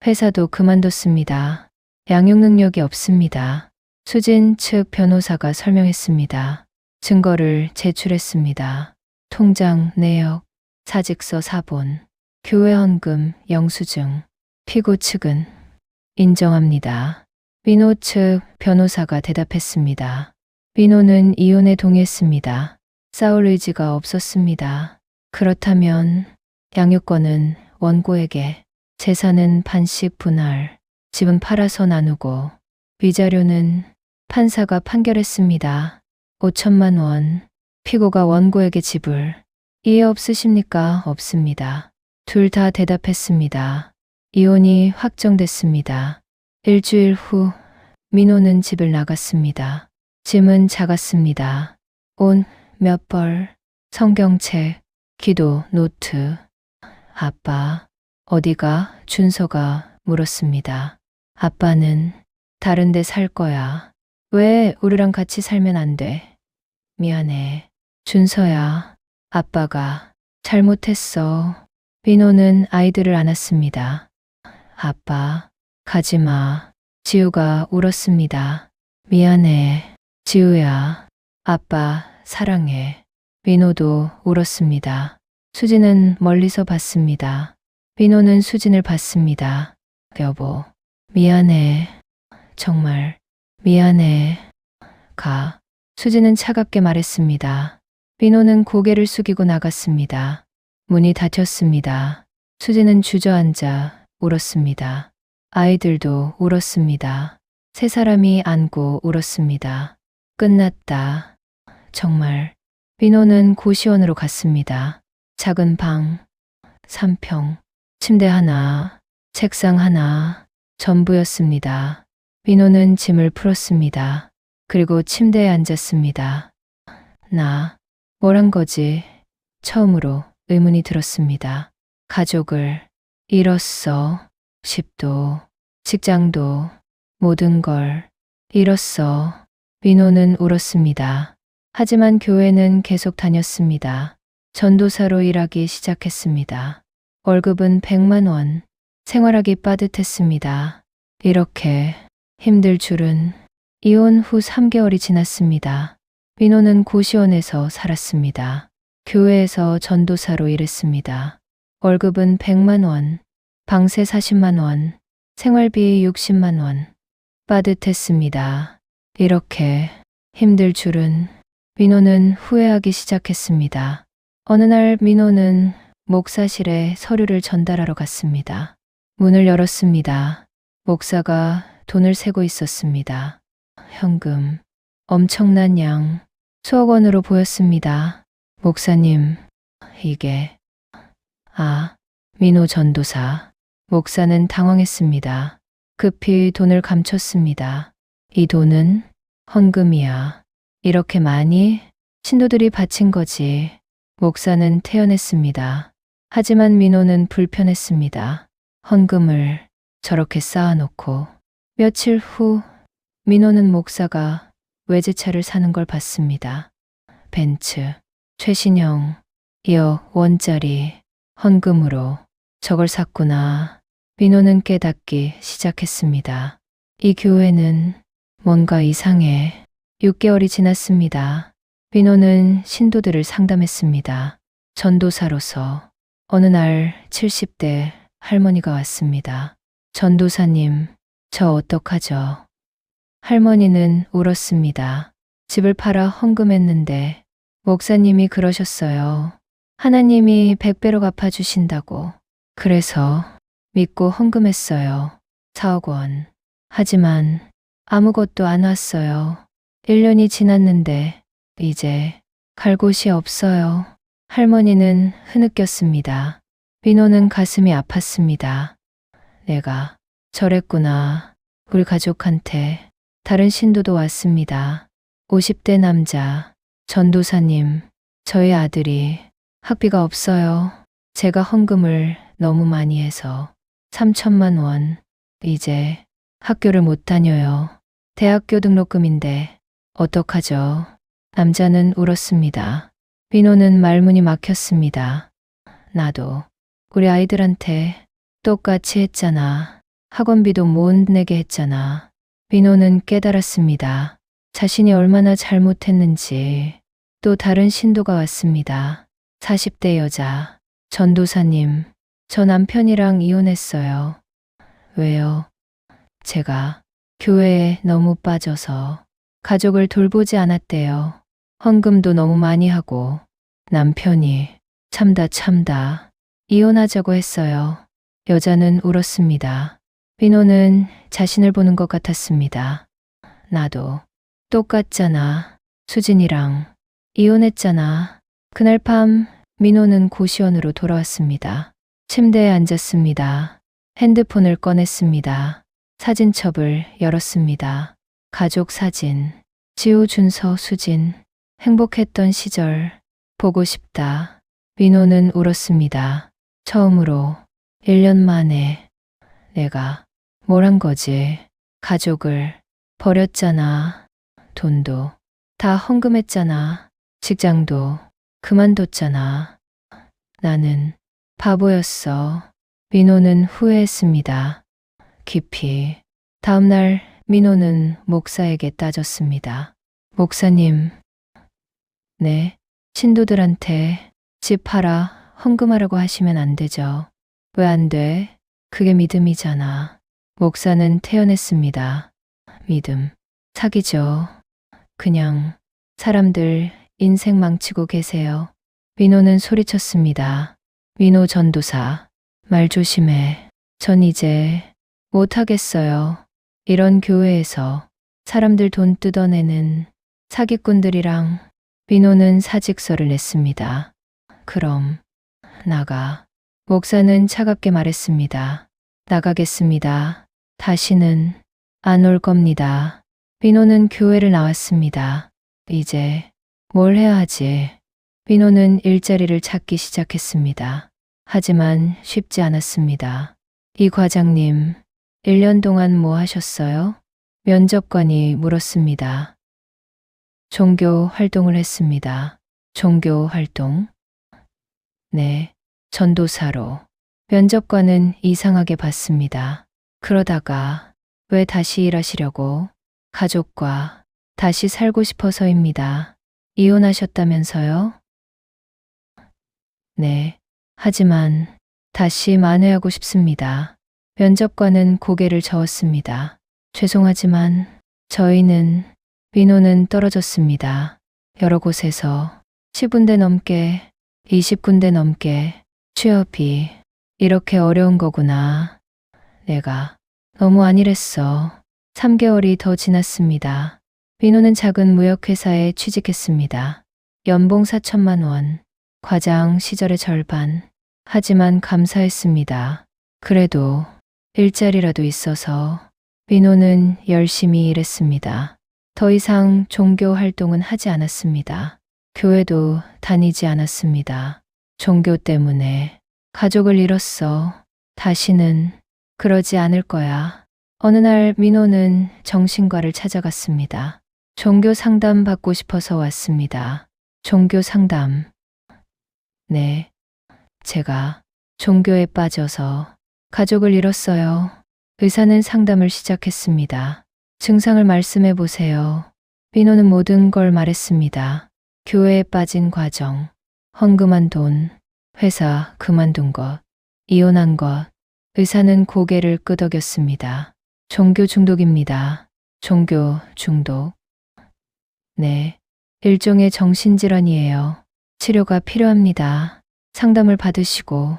회사도 그만뒀습니다. 양육 능력이 없습니다. 수진 측 변호사가 설명했습니다. 증거를 제출했습니다. 통장 내역, 사직서 사본, 교회 헌금 영수증. 피고 측은 인정합니다. 민호 측 변호사가 대답했습니다. 민호는 이혼에 동의했습니다. 싸울 의지가 없었습니다. 그렇다면 양육권은 원고에게, 재산은 반씩 분할, 집은 팔아서 나누고, 위자료는 판사가 판결했습니다. 5천만 원. 피고가 원고에게 지불. 이해 없으십니까? 없습니다. 둘 다 대답했습니다. 이혼이 확정됐습니다. 일주일 후 민호는 집을 나갔습니다. 짐은 작았습니다. 옷 몇 벌, 성경책, 기도 노트. 아빠, 어디가? 준서가 물었습니다. 아빠는 다른 데 살 거야. 왜 우리랑 같이 살면 안 돼? 미안해. 준서야, 아빠가 잘못했어. 민호는 아이들을 안았습니다. 아빠, 가지 마. 지우가 울었습니다. 미안해. 지우야. 아빠, 사랑해. 민호도 울었습니다. 수진은 멀리서 봤습니다. 민호는 수진을 봤습니다. 여보, 미안해. 정말, 미안해. 가. 수진은 차갑게 말했습니다. 민호는 고개를 숙이고 나갔습니다. 문이 닫혔습니다. 수진은 주저앉아 울었습니다. 아이들도 울었습니다. 세 사람이 안고 울었습니다. 끝났다. 정말. 민호는 고시원으로 갔습니다. 작은 방, 3평, 침대 하나, 책상 하나, 전부였습니다. 민호는 짐을 풀었습니다. 그리고 침대에 앉았습니다. 나, 뭘 한 거지? 처음으로 의문이 들었습니다. 가족을 잃었어. 집도, 직장도, 모든 걸 잃었어. 민호는 울었습니다. 하지만 교회는 계속 다녔습니다. 전도사로 일하기 시작했습니다. 월급은 100만 원, 생활하기 빠듯했습니다. 이렇게 힘들 줄은. 이혼 후 3개월이 지났습니다. 민호는 고시원에서 살았습니다. 교회에서 전도사로 일했습니다. 월급은 100만 원, 방세 40만 원, 생활비 60만 원. 빠듯했습니다. 이렇게 힘들 줄은. 민호는 후회하기 시작했습니다. 어느 날 민호는 목사실에 서류를 전달하러 갔습니다. 문을 열었습니다. 목사가 돈을 세고 있었습니다. 현금, 엄청난 양, 수억 원으로 보였습니다. 목사님, 이게... 민호 전도사. 목사는 당황했습니다. 급히 돈을 감췄습니다. 이 돈은 헌금이야. 이렇게 많이 신도들이 바친 거지. 목사는 태연했습니다. 하지만 민호는 불편했습니다. 헌금을 저렇게 쌓아놓고. 며칠 후 민호는 목사가 외제차를 사는 걸 봤습니다. 벤츠, 최신형, 2억 원짜리 헌금으로. 저걸 샀구나. 민호는 깨닫기 시작했습니다. 이 교회는 뭔가 이상해. 6개월이 지났습니다. 민호는 신도들을 상담했습니다. 전도사로서. 어느 날 70대 할머니가 왔습니다. 전도사님, 저 어떡하죠? 할머니는 울었습니다. 집을 팔아 헌금했는데 목사님이 그러셨어요. 하나님이 100배로 갚아주신다고. 그래서 믿고 헌금했어요. 4억 원. 하지만 아무것도 안 왔어요. 1년이 지났는데 이제 갈 곳이 없어요. 할머니는 흐느꼈습니다. 민호는 가슴이 아팠습니다. 내가 저랬구나. 우리 가족한테 다른 신도도 왔습니다. 50대 남자, 전도사님, 저희 아들이 학비가 없어요. 제가 헌금을 너무 많이 해서 3천만 원. 이제 학교를 못 다녀요. 대학교 등록금인데 어떡하죠? 남자는 울었습니다. 민호는 말문이 막혔습니다. 나도 우리 아이들한테 똑같이 했잖아. 학원비도 못 내게 했잖아. 민호는 깨달았습니다. 자신이 얼마나 잘못했는지. 또 다른 신도가 왔습니다. 40대 여자. 전도사님, 저 남편이랑 이혼했어요. 왜요? 제가 교회에 너무 빠져서 가족을 돌보지 않았대요. 헌금도 너무 많이 하고 남편이 참다 이혼하자고 했어요. 여자는 울었습니다. 민호는 자신을 보는 것 같았습니다. 나도 똑같잖아. 수진이랑 이혼했잖아. 그날 밤 민호는 고시원으로 돌아왔습니다. 침대에 앉았습니다. 핸드폰을 꺼냈습니다. 사진첩을 열었습니다. 가족 사진. 지우, 준서, 수진. 행복했던 시절. 보고 싶다. 민호는 울었습니다. 처음으로 1년 만에 내가 뭘 한 거지. 가족을 버렸잖아. 돈도 다 헌금했잖아. 직장도 그만뒀잖아. 나는 바보였어. 민호는 후회했습니다. 깊이. 다음날 민호는 목사에게 따졌습니다. 목사님, 네, 신도들한테 집 팔아 헌금하라고 하시면 안 되죠. 왜 안 돼? 그게 믿음이잖아. 목사는 태연했습니다. 믿음, 사기죠. 그냥 사람들 인생 망치고 계세요. 민호는 소리쳤습니다. 민호 전도사, 말 조심해. 전 이제 못하겠어요. 이런 교회에서 사람들 돈 뜯어내는 사기꾼들이랑. 민호는 사직서를 냈습니다. 그럼 나가. 목사는 차갑게 말했습니다. 나가겠습니다. 다시는 안 올 겁니다. 민호는 교회를 나왔습니다. 이제 뭘 해야 하지? 민호는 일자리를 찾기 시작했습니다. 하지만 쉽지 않았습니다. 이 과장님, 1년 동안 뭐 하셨어요? 면접관이 물었습니다. 종교 활동을 했습니다. 종교 활동? 네, 전도사로. 면접관은 이상하게 봤습니다. 그러다가 왜 다시 일하시려고? 가족과 다시 살고 싶어서입니다. 이혼하셨다면서요? 네, 하지만 다시 만회하고 싶습니다. 면접관은 고개를 저었습니다. 죄송하지만 저희는. 민호는 떨어졌습니다. 여러 곳에서 10군데 넘게, 20군데 넘게 취업이 이렇게 어려운 거구나. 내가 너무 안일했어. 3개월이 더 지났습니다. 민호는 작은 무역회사에 취직했습니다. 연봉 4천만 원, 과장 시절의 절반. 하지만 감사했습니다. 그래도 일자리라도 있어서. 민호는 열심히 일했습니다. 더 이상 종교 활동은 하지 않았습니다. 교회도 다니지 않았습니다. 종교 때문에 가족을 잃었어. 다시는 그러지 않을 거야. 어느 날 민호는 정신과를 찾아갔습니다. 종교 상담 받고 싶어서 왔습니다. 종교 상담. 네, 제가 종교에 빠져서 가족을 잃었어요. 의사는 상담을 시작했습니다. 증상을 말씀해 보세요. 민호는 모든 걸 말했습니다. 교회에 빠진 과정, 헌금한 돈, 회사 그만둔 것, 이혼한 것. 의사는 고개를 끄덕였습니다. 종교 중독입니다. 종교 중독. 네, 일종의 정신질환이에요. 치료가 필요합니다. 상담을 받으시고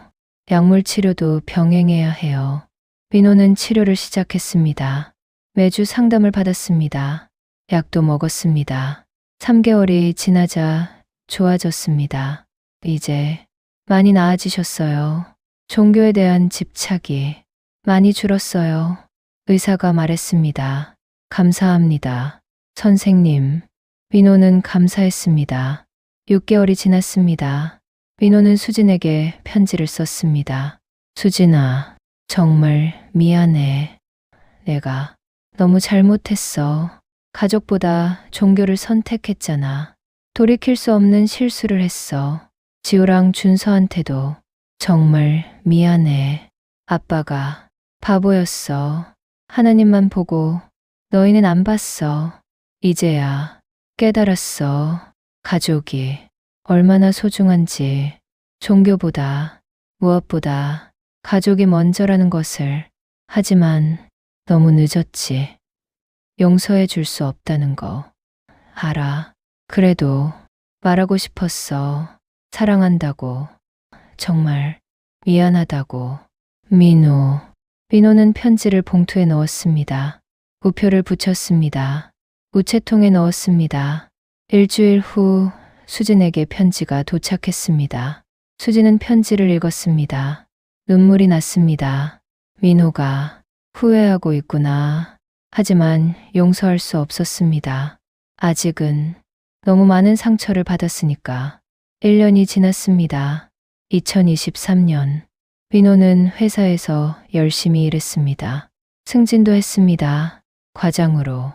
약물 치료도 병행해야 해요. 민호는 치료를 시작했습니다. 매주 상담을 받았습니다. 약도 먹었습니다. 3개월이 지나자 좋아졌습니다. 이제 많이 나아지셨어요. 종교에 대한 집착이 많이 줄었어요. 의사가 말했습니다. 감사합니다. 선생님. 민호는 감사했습니다. 6개월이 지났습니다. 민호는 수진에게 편지를 썼습니다. 수진아, 정말 미안해. 내가 너무 잘못했어. 가족보다 종교를 선택했잖아. 돌이킬 수 없는 실수를 했어. 지우랑 준서한테도 정말 미안해. 아빠가 바보였어. 하나님만 보고 너희는 안 봤어. 이제야 깨달았어. 가족이 얼마나 소중한지. 종교보다 무엇보다 가족이 먼저라는 것을. 하지만 너무 늦었지. 용서해 줄 수 없다는 거. 알아. 그래도 말하고 싶었어. 사랑한다고. 정말 미안하다고. 민호. 민호는 편지를 봉투에 넣었습니다. 우표를 붙였습니다. 우체통에 넣었습니다. 일주일 후 수진에게 편지가 도착했습니다. 수진은 편지를 읽었습니다. 눈물이 났습니다. 민호가 후회하고 있구나. 하지만 용서할 수 없었습니다. 아직은 너무 많은 상처를 받았으니까. 1년이 지났습니다. 2023년. 민호는 회사에서 열심히 일했습니다. 승진도 했습니다. 과장으로.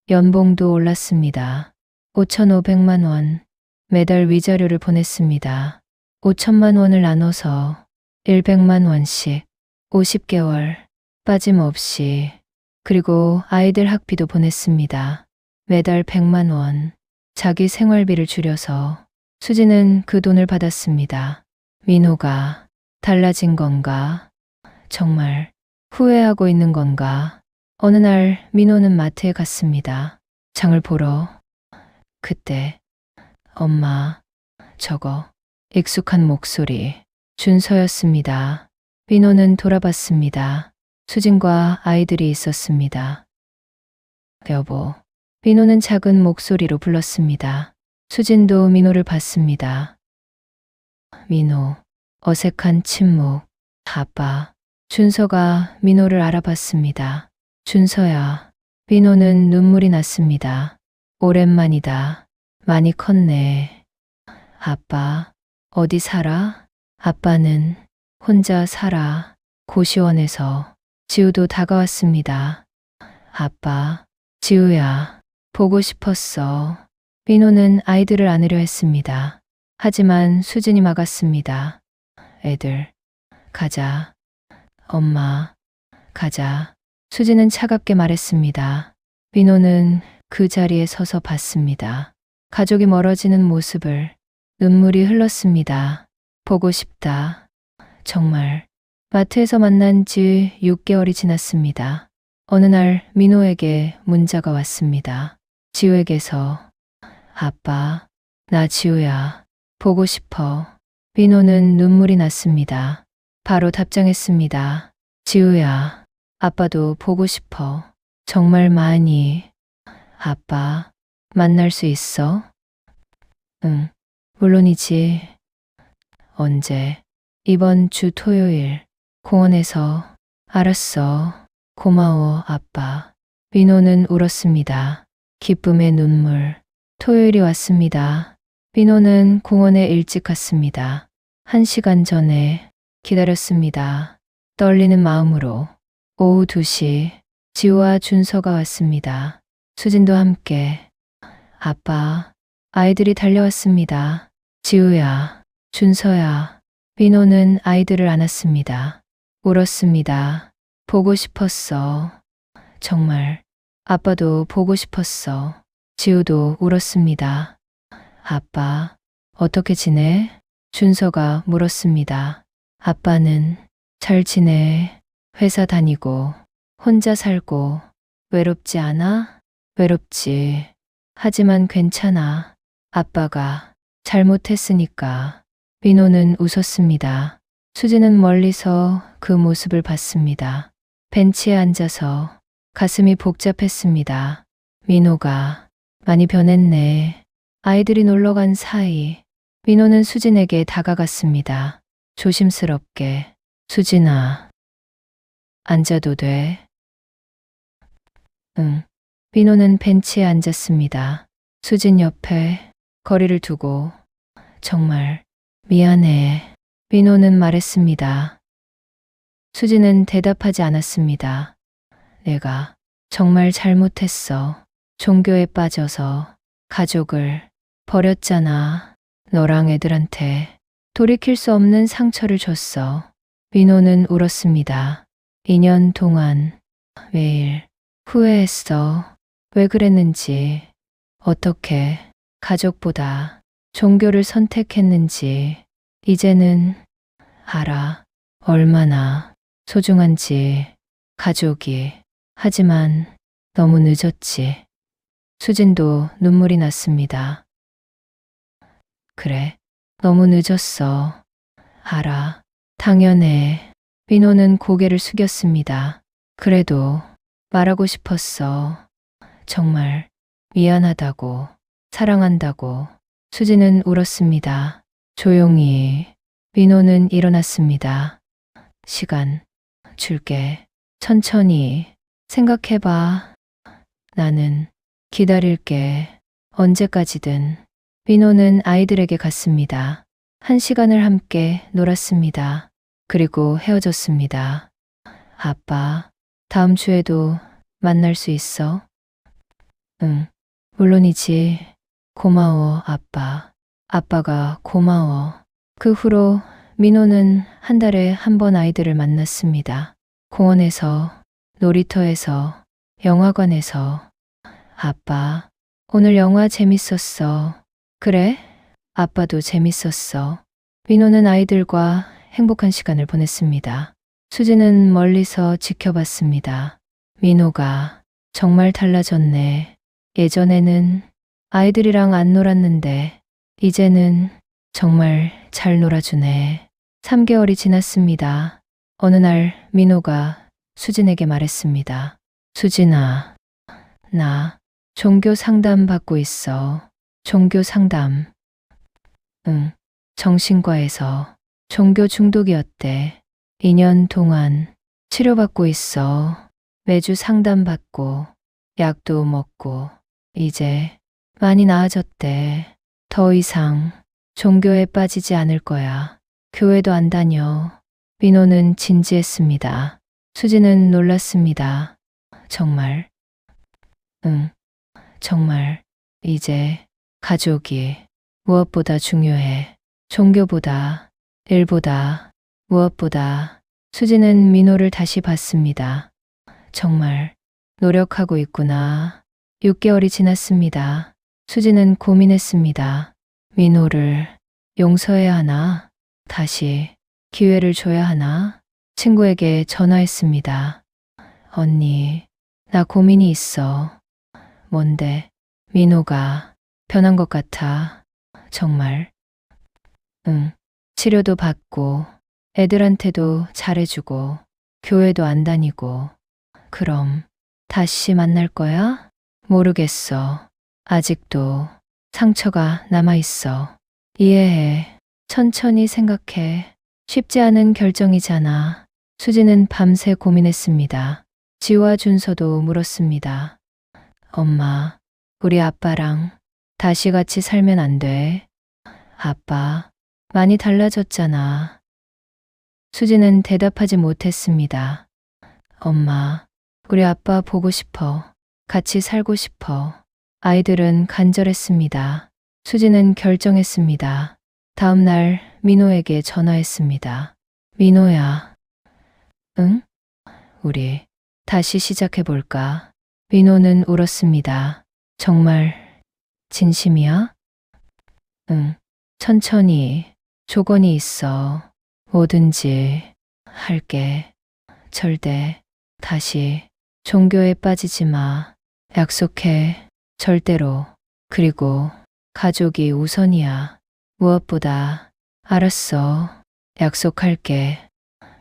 연봉도 올랐습니다. 5,500만 원. 매달 위자료를 보냈습니다. 5천만 원을 나눠서 100만 원씩 50개월 빠짐없이 그리고 아이들 학비도 보냈습니다. 매달 100만 원. 자기 생활비를 줄여서 수지는 그 돈을 받았습니다. 민호가 달라진 건가? 정말 후회하고 있는 건가? 어느 날 민호는 마트에 갔습니다. 장을 보러. 그때 엄마, 저거 익숙한 목소리. 준서였습니다. 민호는 돌아봤습니다. 수진과 아이들이 있었습니다. 여보. 민호는 작은 목소리로 불렀습니다. 수진도 민호를 봤습니다. 민호. 어색한 침묵. 아빠. 준서가 민호를 알아봤습니다. 준서야. 민호는 눈물이 났습니다. 오랜만이다. 많이 컸네. 아빠. 어디 살아? 아빠는 혼자 살아. 고시원에서. 지우도 다가왔습니다. 아빠. 지우야. 보고 싶었어. 민호는 아이들을 안으려 했습니다. 하지만 수진이 막았습니다. 애들, 가자. 엄마, 가자. 수진은 차갑게 말했습니다. 민호는 그 자리에 서서 봤습니다. 가족이 멀어지는 모습을. 눈물이 흘렀습니다. 보고 싶다. 정말. 마트에서 만난 지 6개월이 지났습니다. 어느 날 민호에게 문자가 왔습니다. 지우에게서. 아빠, 나 지우야. 보고 싶어. 민호는 눈물이 났습니다. 바로 답장했습니다. 지우야, 아빠도 보고 싶어. 정말 많이. 아빠, 만날 수 있어? 응, 물론이지. 언제? 이번 주 토요일. 공원에서. 알았어. 고마워, 아빠. 민호는 울었습니다. 기쁨의 눈물. 토요일이 왔습니다. 민호는 공원에 일찍 갔습니다. 1시간 전에 기다렸습니다. 떨리는 마음으로. 오후 2시. 지우와 준서가 왔습니다. 수진도 함께. 아빠. 아이들이 달려왔습니다. 지우야, 준서야. 민호는 아이들을 안았습니다. 울었습니다. 보고 싶었어. 정말. 아빠도 보고 싶었어. 지우도 울었습니다. 아빠, 어떻게 지내? 준서가 물었습니다. 아빠는 잘 지내. 회사 다니고, 혼자 살고, 외롭지 않아? 외롭지. 하지만 괜찮아. 아빠가 잘못했으니까. 민호는 웃었습니다. 수지는 멀리서 그 모습을 봤습니다. 벤치에 앉아서 가슴이 복잡했습니다. 민호가 많이 변했네. 아이들이 놀러 간 사이 민호는 수진에게 다가갔습니다. 조심스럽게. 수진아, 앉아도 돼? 응. 민호는 벤치에 앉았습니다. 수진 옆에 거리를 두고. 정말 미안해. 민호는 말했습니다. 수진은 대답하지 않았습니다. 내가 정말 잘못했어. 종교에 빠져서 가족을 버렸잖아. 너랑 애들한테 돌이킬 수 없는 상처를 줬어. 민호는 울었습니다. 2년 동안 매일 후회했어. 왜 그랬는지, 어떻게 가족보다 종교를 선택했는지 이제는 알아. 얼마나 소중한지 가족이. 하지만 너무 늦었지. 수진도 눈물이 났습니다. 그래, 너무 늦었어. 알아. 당연해. 민호는 고개를 숙였습니다. 그래도 말하고 싶었어. 정말 미안하다고, 사랑한다고. 수진은 울었습니다. 조용히. 민호는 일어났습니다. 시간 줄게. 천천히 생각해봐. 나는 기다릴게. 언제까지든. 민호는 아이들에게 갔습니다. 1시간을 함께 놀았습니다. 그리고 헤어졌습니다. 아빠, 다음 주에도 만날 수 있어? 응, 물론이지. 고마워, 아빠. 아빠가 고마워. 그 후로 민호는 한 달에 한 번 아이들을 만났습니다. 공원에서, 놀이터에서, 영화관에서. 아빠, 오늘 영화 재밌었어. 그래? 아빠도 재밌었어. 민호는 아이들과 행복한 시간을 보냈습니다. 수지는 멀리서 지켜봤습니다. 민호가 정말 달라졌네. 예전에는 아이들이랑 안 놀았는데 이제는 정말 잘 놀아주네. 3개월이 지났습니다. 어느 날 민호가 수진에게 말했습니다. 수진아, 나 종교 상담 받고 있어. 종교 상담. 응, 정신과에서 종교 중독이었대. 2년 동안 치료받고 있어. 매주 상담받고 약도 먹고 이제 많이 나아졌대. 더 이상 종교에 빠지지 않을 거야. 교회도 안 다녀. 민호는 진지했습니다. 수지는 놀랐습니다. 정말? 응, 정말 이제 가족이 무엇보다 중요해. 종교보다, 일보다, 무엇보다. 수지는 민호를 다시 봤습니다. 정말 노력하고 있구나. 6개월이 지났습니다. 수지는 고민했습니다. 민호를 용서해야 하나? 다시 기회를 줘야 하나? 친구에게 전화했습니다. 언니, 나 고민이 있어. 뭔데? 민호가 변한 것 같아. 정말? 응, 치료도 받고 애들한테도 잘해주고 교회도 안 다니고. 그럼 다시 만날 거야? 모르겠어. 아직도 상처가 남아있어. 이해해. 천천히 생각해. 쉽지 않은 결정이잖아. 수지는 밤새 고민했습니다. 지우와 준서도 물었습니다. 엄마, 우리 아빠랑 다시 같이 살면 안 돼? 아빠, 많이 달라졌잖아. 수지는 대답하지 못했습니다. 엄마, 우리 아빠 보고 싶어. 같이 살고 싶어. 아이들은 간절했습니다. 수지는 결정했습니다. 다음 날 민호에게 전화했습니다. 민호야. 응? 우리 다시 시작해볼까? 민호는 울었습니다. 정말 진심이야? 응. 천천히. 조건이 있어. 뭐든지 할게. 절대 다시 종교에 빠지지 마. 약속해. 절대로. 그리고 가족이 우선이야. 무엇보다. 알았어. 약속할게.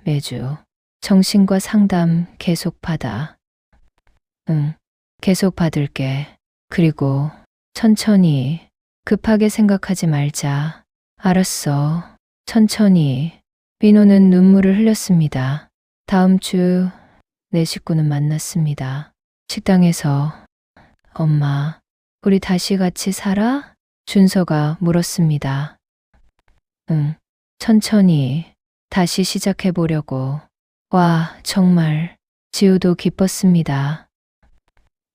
매주 정신과 상담 계속 받아. 응, 계속 받을게. 그리고 천천히. 급하게 생각하지 말자. 알았어. 천천히. 민호는 눈물을 흘렸습니다. 다음 주 내 식구는 만났습니다. 식당에서 엄마, 우리 다시 같이 살아? 준서가 물었습니다. 응, 천천히 다시 시작해보려고. 와, 정말 지우도 기뻤습니다.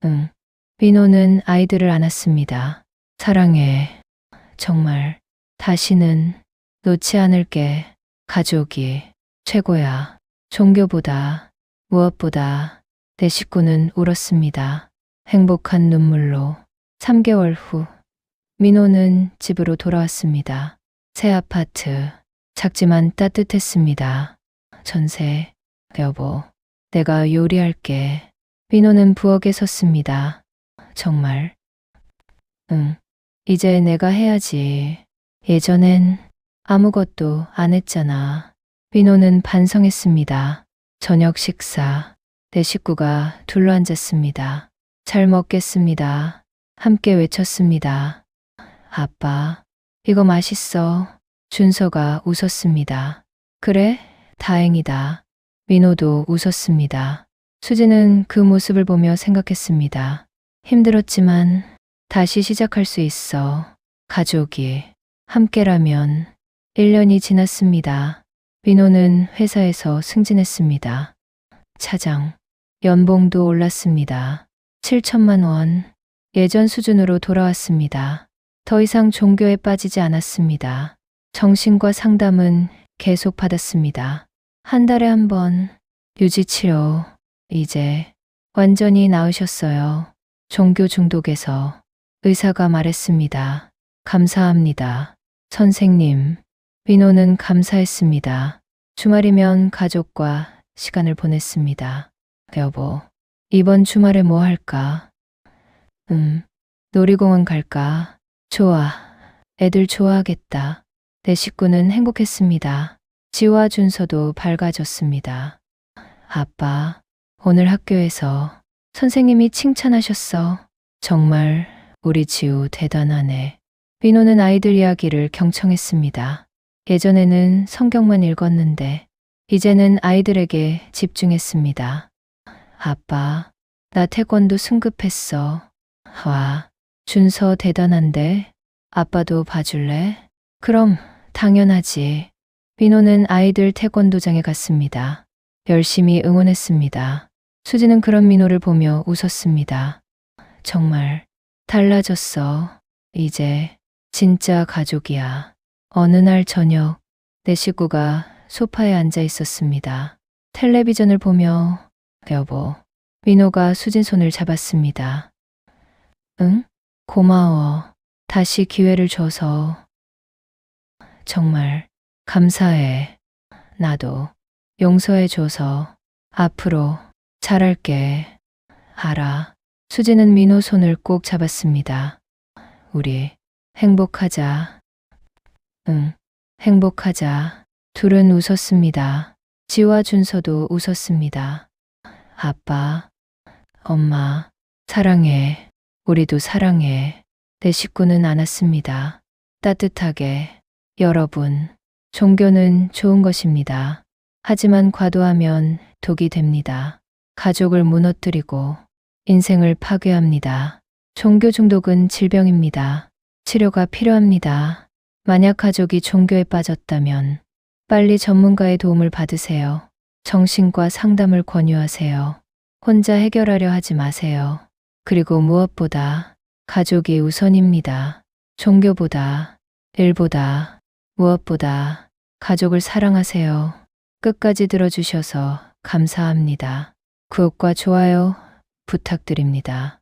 응, 민호는 아이들을 안았습니다. 사랑해. 정말 다시는 놓지 않을게. 가족이 최고야. 종교보다 무엇보다. 내 식구는 울었습니다. 행복한 눈물로. 3개월 후 민호는 집으로 돌아왔습니다. 새 아파트. 작지만 따뜻했습니다. 전세. 여보, 내가 요리할게. 민호는 부엌에 섰습니다. 정말? 응, 이제 내가 해야지. 예전엔 아무것도 안 했잖아. 민호는 반성했습니다. 저녁 식사. 내 식구가 둘러앉았습니다. 잘 먹겠습니다. 함께 외쳤습니다. 아빠, 이거 맛있어. 준서가 웃었습니다. 그래? 다행이다. 민호도 웃었습니다. 수지는 그 모습을 보며 생각했습니다. 힘들었지만 다시 시작할 수 있어. 가족이 함께라면. 1년이 지났습니다. 민호는 회사에서 승진했습니다. 차장, 연봉도 올랐습니다. 7천만 원. 예전 수준으로 돌아왔습니다. 더 이상 종교에 빠지지 않았습니다. 정신과 상담은 계속 받았습니다. 한 달에 한 번. 유지치료. 이제 완전히 나으셨어요. 종교 중독에서. 의사가 말했습니다. 감사합니다. 선생님. 민호는 감사했습니다. 주말이면 가족과 시간을 보냈습니다. 여보, 이번 주말에 뭐 할까? 놀이공원 갈까? 좋아. 애들 좋아하겠다. 내 식구는 행복했습니다. 지우와 준서도 밝아졌습니다. 아빠, 오늘 학교에서 선생님이 칭찬하셨어. 정말 우리 지우 대단하네. 민호는 아이들 이야기를 경청했습니다. 예전에는 성경만 읽었는데 이제는 아이들에게 집중했습니다. 아빠, 나 태권도 승급했어. 와, 준서 대단한데? 아빠도 봐줄래? 그럼 당연하지. 민호는 아이들 태권도장에 갔습니다. 열심히 응원했습니다. 수지는 그런 민호를 보며 웃었습니다. 정말 달라졌어. 이제 진짜 가족이야. 어느 날 저녁 내 식구가 소파에 앉아 있었습니다. 텔레비전을 보며 여보, 민호가 수진 손을 잡았습니다. 응? 고마워. 다시 기회를 줘서. 정말 감사해. 나도 용서해줘서. 앞으로 잘할게. 알아. 수지는 민호 손을 꼭 잡았습니다. 우리 행복하자. 응, 행복하자. 둘은 웃었습니다. 지우와 준서도 웃었습니다. 아빠, 엄마, 사랑해. 우리도 사랑해. 내 식구는 안았습니다. 따뜻하게. 여러분, 종교는 좋은 것입니다. 하지만 과도하면 독이 됩니다. 가족을 무너뜨리고 인생을 파괴합니다. 종교 중독은 질병입니다. 치료가 필요합니다. 만약 가족이 종교에 빠졌다면 빨리 전문가의 도움을 받으세요. 정신과 상담을 권유하세요. 혼자 해결하려 하지 마세요. 그리고 무엇보다 가족이 우선입니다. 종교보다, 일보다, 무엇보다 가족을 사랑하세요. 끝까지 들어주셔서 감사합니다. 구독과 좋아요 부탁드립니다.